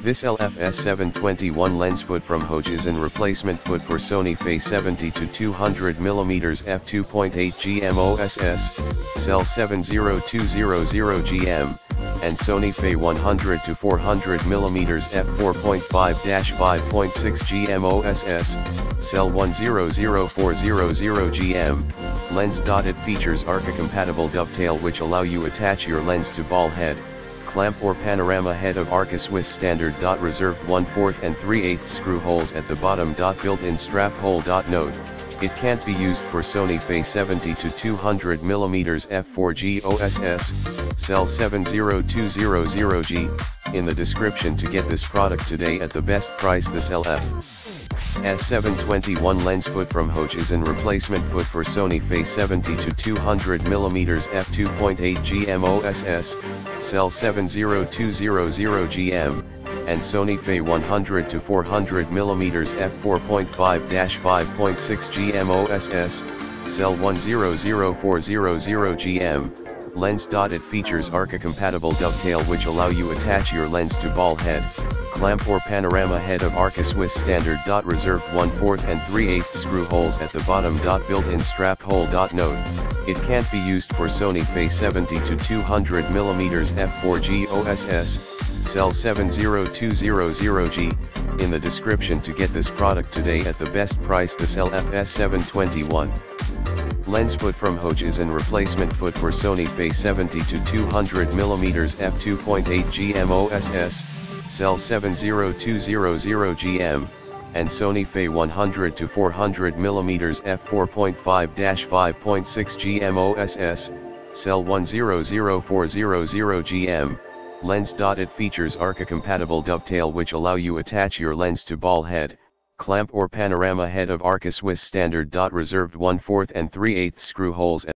This LF-S721 lens foot from Haoge is an replacement foot for Sony Fe 70-200mm F2.8 GM OSS, SEL-7 and Sony Fe 100-400mm F4.5-5.6 GM OSS, SEL-1 GM. Lens. It features Arca compatible dovetail which allow you attach your lens to ball head, clamp or panorama head of Arca Swiss standard. Reserved 1/4 and 3/8 screw holes at the bottom. Built-in strap hole. Note: it can't be used for Sony Fe 70-200mm F4G OSS, SEL-7 0200G. In the description to get this product today at the best price. This LF-S721 lens foot from Haoge is an replacement foot for Sony Fe 70-200mm F2.8 GM OSS, SEL-7 0200GM, and Sony Fe 100-400mm F4.5-5.6 GM OSS, SEL-1 00400GM. Lens. It features Arca compatible dovetail which allow you attach your lens to ball head, clamp or panorama head of Arca Swiss standard. Reserved 1/4 and 3/8 screw holes at the bottom. Built-in strap hole. Note: it can't be used for Sony Fe 70-200mm F4G OSS, SEL-7 0200G. In the description to get this product today at the best price. This LF-S721 lens foot from Haoge is an replacement foot for Sony Fe 70-200mm F2.8 GM OSS, SEL-7 0200GM, and Sony Fe 100-400mm F4.5-5.6 GM OSS, SEL-1 00400GM. Lens. It features Arca compatible dovetail which allow you attach your lens to ball head, clamp or panorama head of Arca Swiss standard. Reserved 1/4 and 3/8 screw holes at